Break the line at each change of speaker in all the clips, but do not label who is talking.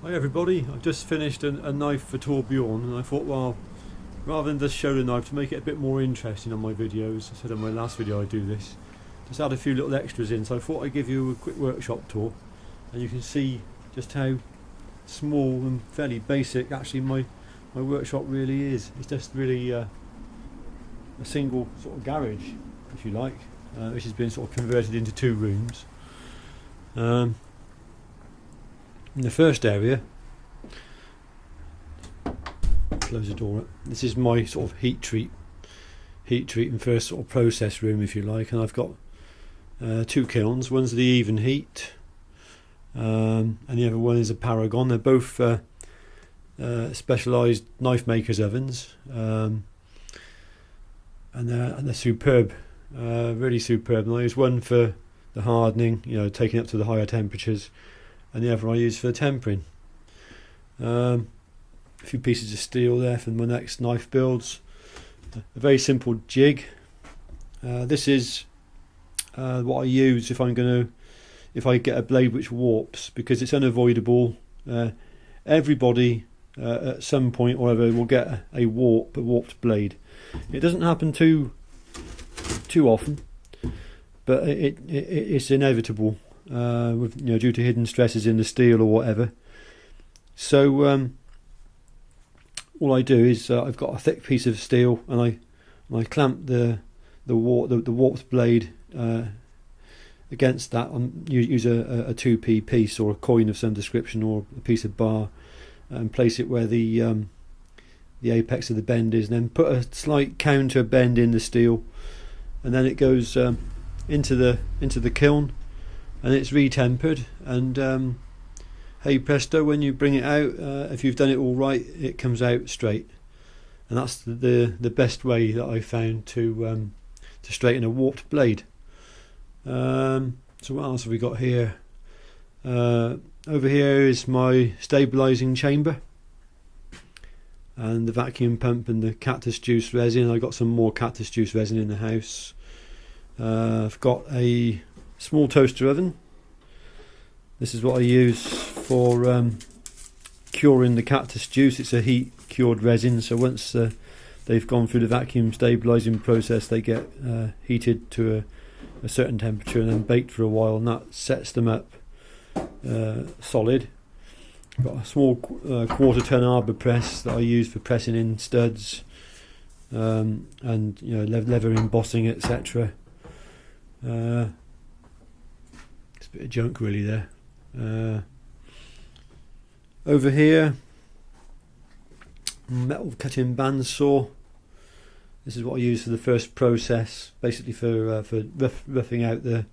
Hi everybody, I've just finished a knife for Torbjorn, and I thought, well, rather than just show the knife, to make it a bit more interesting on my videos, I said on my last video I'd do this, just add a few little extras in, so I thought I'd give you a quick workshop tour and you can see just how small and fairly basic actually my workshop really is. It's just really a single sort of garage, if you like, which has been sort of converted into 2 rooms. In the first area, close the door up, this is my sort of heat treat and first sort of process room, if you like, and I've got 2 kilns. One's the even heat, and the other one is a Paragon. They're both specialised knife makers ovens, and they're superb, really superb. And I use one for the hardening, you know, taking up to the higher temperatures, and the other I use for the tempering. A few pieces of steel there for my next knife builds. A very simple jig. This is what I use if I get a blade which warps, because it's unavoidable. Everybody at some point or other will get a warped blade. It doesn't happen too often, but it's inevitable, due to hidden stresses in the steel or whatever. So all I do is I've got a thick piece of steel, and I clamp the warped blade against that. Use a 2p piece or a coin of some description or a piece of bar, and place it where the apex of the bend is, and then put a slight counter bend in the steel, and then it goes into the kiln, and it's retempered, and hey presto, when you bring it out, if you've done it all right, it comes out straight. And that's the best way that I found to straighten a warped blade. So what else have we got here? Over here is my stabilising chamber, and the vacuum pump and the cactus juice resin. I got some more cactus juice resin in the house. I've got a small toaster oven. This is what I use for curing the cactus juice. It's a heat cured resin, so once they've gone through the vacuum stabilising process, they get heated to a certain temperature and then baked for a while, and that sets them up solid. I've got a small quarter-ton arbor press that I use for pressing in studs, and leather embossing, etc. It's a bit of junk really there. Over here, metal cutting bandsaw. This is what I use for the first process, basically for roughing out the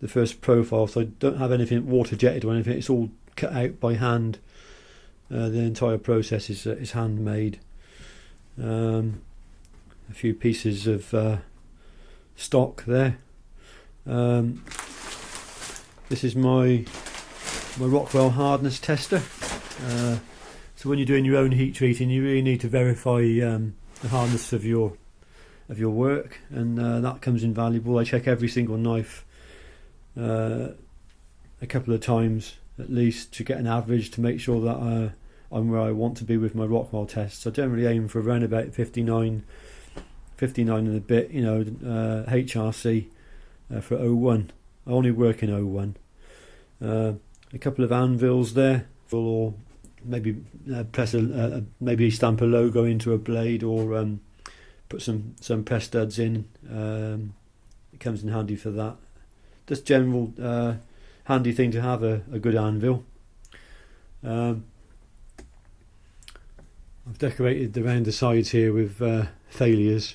first profile. So I don't have anything water jetted or anything. It's all cut out by hand. The entire process is handmade. A few pieces of stock there. This is my Rockwell hardness tester. So when you're doing your own heat treating, you really need to verify the hardness of your work, and that comes invaluable. I check every single knife a couple of times at least to get an average, to make sure that I'm where I want to be with my Rockwell tests. I generally aim for around about 59 and a bit, HRC for 01. I only work in 01. A couple of anvils there, or maybe press maybe stamp a logo into a blade, or put some press studs in. It comes in handy for that. Just general handy thing to have a good anvil. I've decorated around the sides here with failures.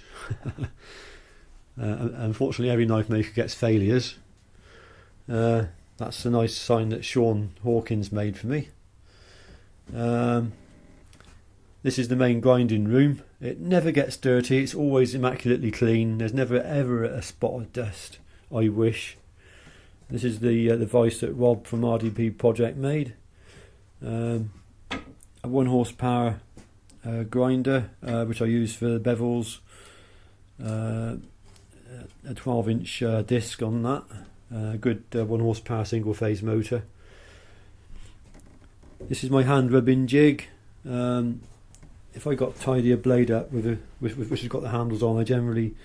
Unfortunately, every knife maker gets failures. That's a nice sign that Sean Hawkins made for me. This is the main grinding room. It never gets dirty. It's always immaculately clean. There's never ever a spot of dust, I wish. This is the vice that Rob from RDP Project made. A 1 horsepower grinder, which I use for the bevels. A 12-inch disc on that. Good 1 horsepower single phase motor. This is my hand rubbing jig. If I got tidy a blade up which has got the handles on, I generally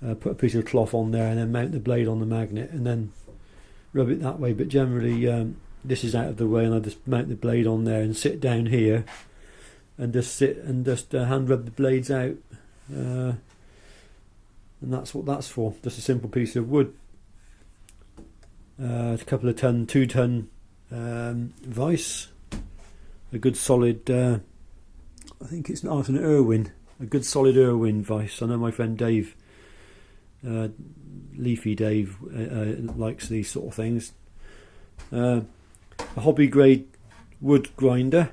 put a piece of cloth on there and then mount the blade on the magnet and then rub it that way. But generally this is out of the way, and I just mount the blade on there and sit down here and just sit and just hand rub the blades out, and that's what that's for. Just a simple piece of wood. A couple of 2-ton vice, a good solid, I think it's an Irwin, a good solid Irwin vice. I know my friend Dave, Leafy Dave, likes these sort of things. A hobby grade wood grinder.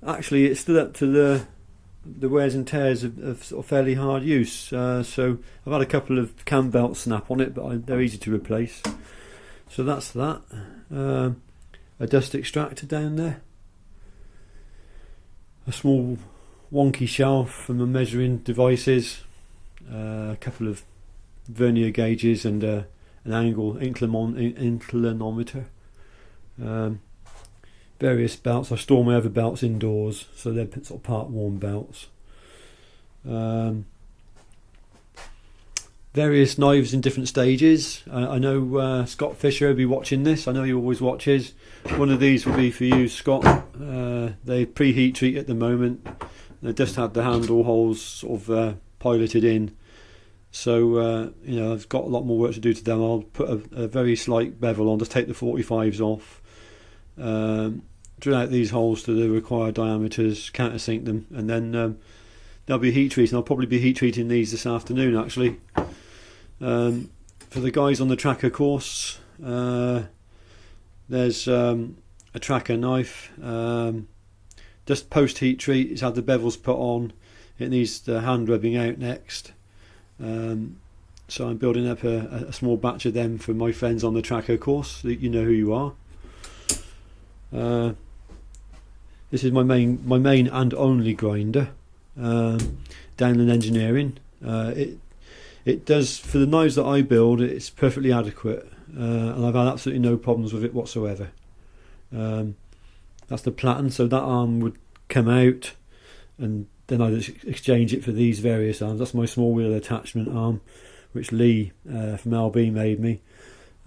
Actually, it stood up to the wears and tears of sort of fairly hard use. So I've had a couple of cam belts snap on it, but they're easy to replace. So that's that. A dust extractor down there. A small wonky shelf for my measuring devices. A couple of vernier gauges and an angle inclinometer. Various belts. I store my other belts indoors, so they're sort of part worn belts. Various knives in different stages. I know Scott Fisher will be watching this. I know he always watches. One of these will be for you, Scott. They preheat treat at the moment. They just had the handle holes sort of piloted in. So I've got a lot more work to do to them. I'll put a very slight bevel on, just take the 45s off, drill out these holes to the required diameters, countersink them, and then they'll be heat treating. I'll probably be heat treating these this afternoon actually. For the guys on the tracker course, there's a tracker knife, just post heat treat. It's had the bevels put on. It needs the hand rubbing out next. So I'm building up a small batch of them for my friends on the tracker course. You know who you are. This is my main and only grinder, Downland Engineering. It does, for the knives that I build, it's perfectly adequate, and I've had absolutely no problems with it whatsoever. That's the platen, so that arm would come out, and then I'd exchange it for these various arms. That's my small wheel attachment arm, which Lee from LB made me.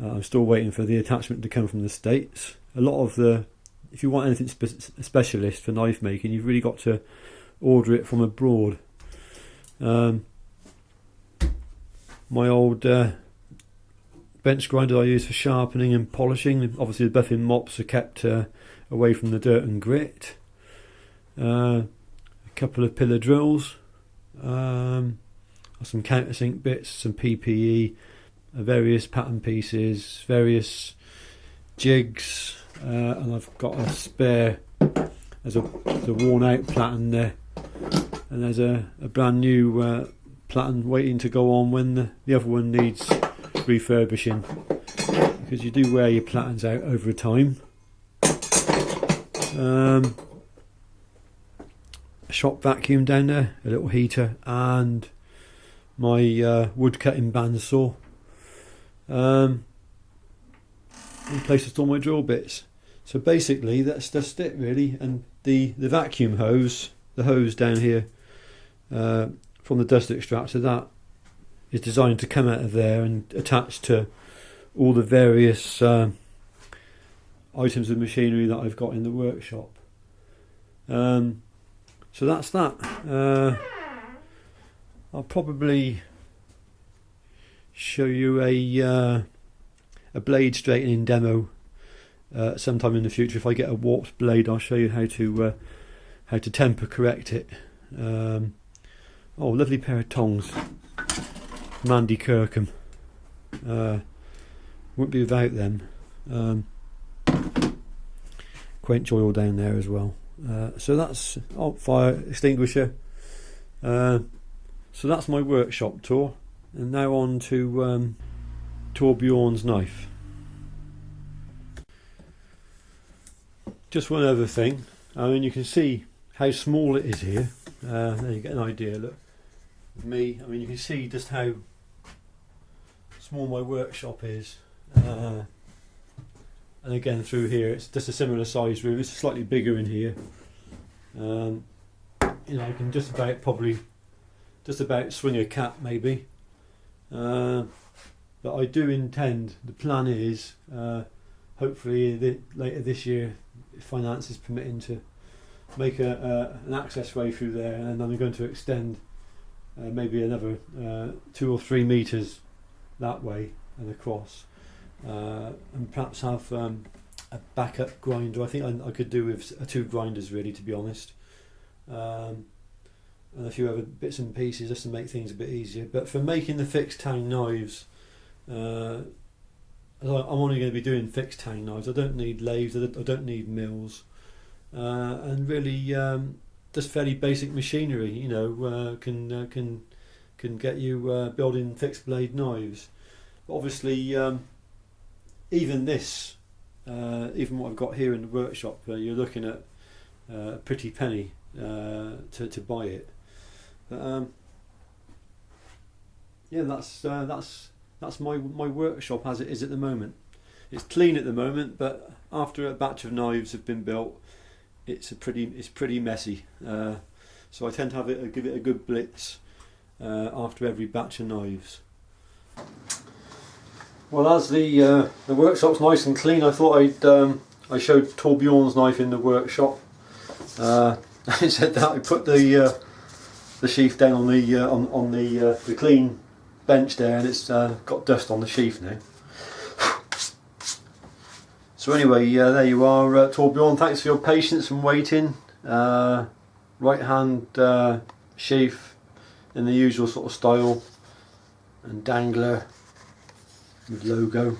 I'm still waiting for the attachment to come from the States. A lot of if you want anything specialist for knife making, you've really got to order it from abroad. My old bench grinder I use for sharpening and polishing. Obviously the buffing mops are kept away from the dirt and grit. A couple of pillar drills, some countersink bits, some PPE, various pattern pieces, various jigs, and I've got a spare. There's a worn out platen there, and there's a brand new platen waiting to go on when the other one needs refurbishing, because you do wear your platens out over time. A shop vacuum down there, a little heater, and my wood cutting bandsaw. One place to store my drill bits. So basically that's just it really. And the vacuum hose, the hose down here from the dust extractor, that is designed to come out of there and attach to all the various items of machinery that I've got in the workshop. So that's that. I'll probably show you a blade straightening demo sometime in the future. If I get a warped blade, I'll show you how to temper correct it. Oh, lovely pair of tongs from Andy Kirkham. Wouldn't be without them. Quench oil down there as well. So that's fire extinguisher. So that's my workshop tour, and now on to Torbjorns knife. Just one other thing. I mean, you can see how small it is here. There you get an idea. Look, of me. I mean, you can see just how small my workshop is, and and again through here it's just a similar size groove. It's slightly bigger in here. You know, I can just about swing a cat maybe, but I do intend, the plan is hopefully later this year, if finance is permitting, to make an access way through there, and then I'm going to extend maybe another 2 or 3 meters that way and across, and perhaps have a backup grinder. I think I could do with 2 grinders really, to be honest, and a few other bits and pieces just to make things a bit easier. But for making the fixed tang knives, I'm only going to be doing fixed tang knives. I don't need lathes, I don't need mills, and really just fairly basic machinery, you know, can get you building fixed blade knives. But obviously, even this, even what I've got here in the workshop, you're looking at a pretty penny to buy it. But yeah, that's my workshop as it is at the moment. It's clean at the moment, but after a batch of knives have been built, it's pretty messy. So I tend to give it a good blitz after every batch of knives. Well, as the workshop's nice and clean, I thought I showed Torbjorns knife in the workshop. I said that I put the sheath down on the clean bench there, and it's got dust on the sheath now. So anyway, there you are, Torbjorn. Thanks for your patience and waiting. Right hand sheath in the usual sort of style, and dangler with logo.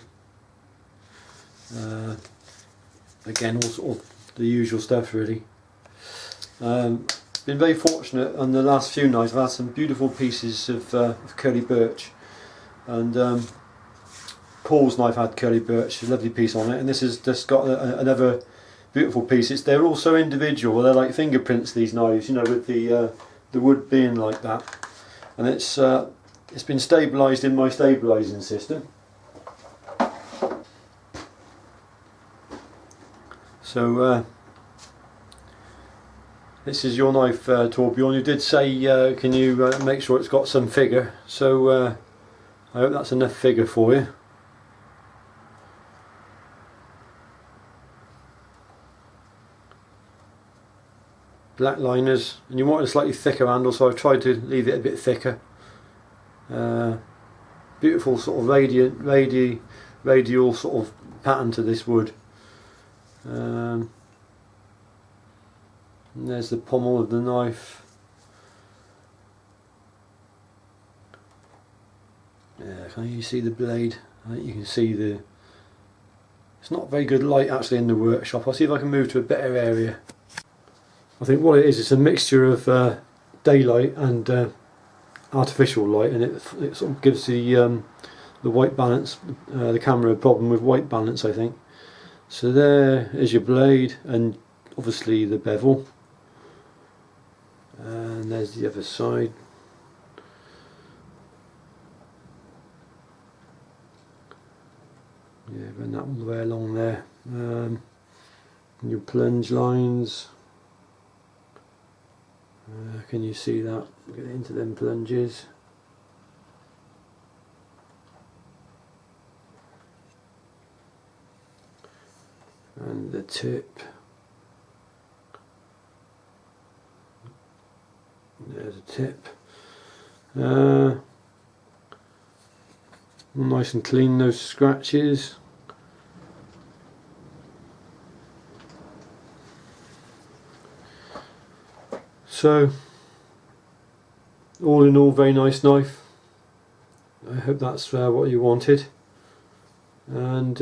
Again, all the usual stuff really. Been very fortunate on the last few knives. I've had some beautiful pieces of curly birch, and Paul's knife had curly birch, a lovely piece on it, and this has just got another beautiful piece. They're all so individual. They're like fingerprints, these knives, you know, with the wood being like that, and it's been stabilised in my stabilising system. So this is your knife, Torbjorn. You did say, can you make sure it's got some figure, so I hope that's enough figure for you. Black liners, and you want a slightly thicker handle, so I've tried to leave it a bit thicker. Beautiful sort of radial sort of pattern to this wood. And there's the pommel of the knife. Yeah, can you see the blade? I think you can see the... It's not very good light actually in the workshop. I'll see if I can move to a better area. I think what it is, it's a mixture of daylight and artificial light, and it sort of gives the white balance, the camera a problem with white balance, I think. So there is your blade, and obviously the bevel, and there's the other side. Yeah, run that all the way along there. And your plunge lines. Can you see that? Get into them plunges. And the tip. There's a tip. Nice and clean, no scratches. So, all in all, very nice knife. I hope that's what you wanted, and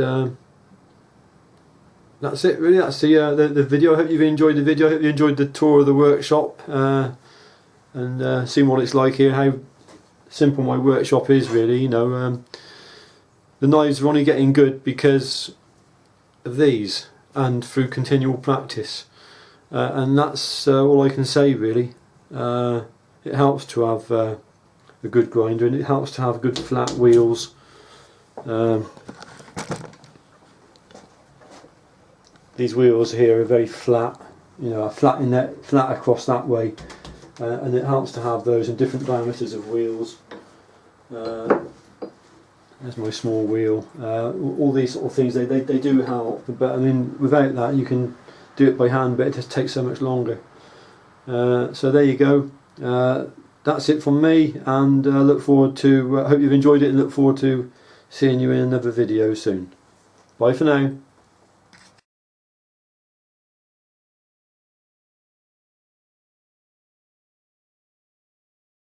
that's it really. That's the video. I hope you've enjoyed the video. I hope you enjoyed the tour of the workshop, and seeing what it's like here, how simple my workshop is really. You know, the knives are only getting good because of these and through continual practice. And that's all I can say really. It helps to have a good grinder, and it helps to have good flat wheels. these wheels here are very flat, you know, flat across that way, and it helps to have those in different diameters of wheels. There's my small wheel. All these sort of things, they do help, but I mean, without that you can do it by hand, but it just takes so much longer. So there you go. That's it from me, and look forward to, hope you've enjoyed it, and look forward to seeing you in another video soon. Bye for now.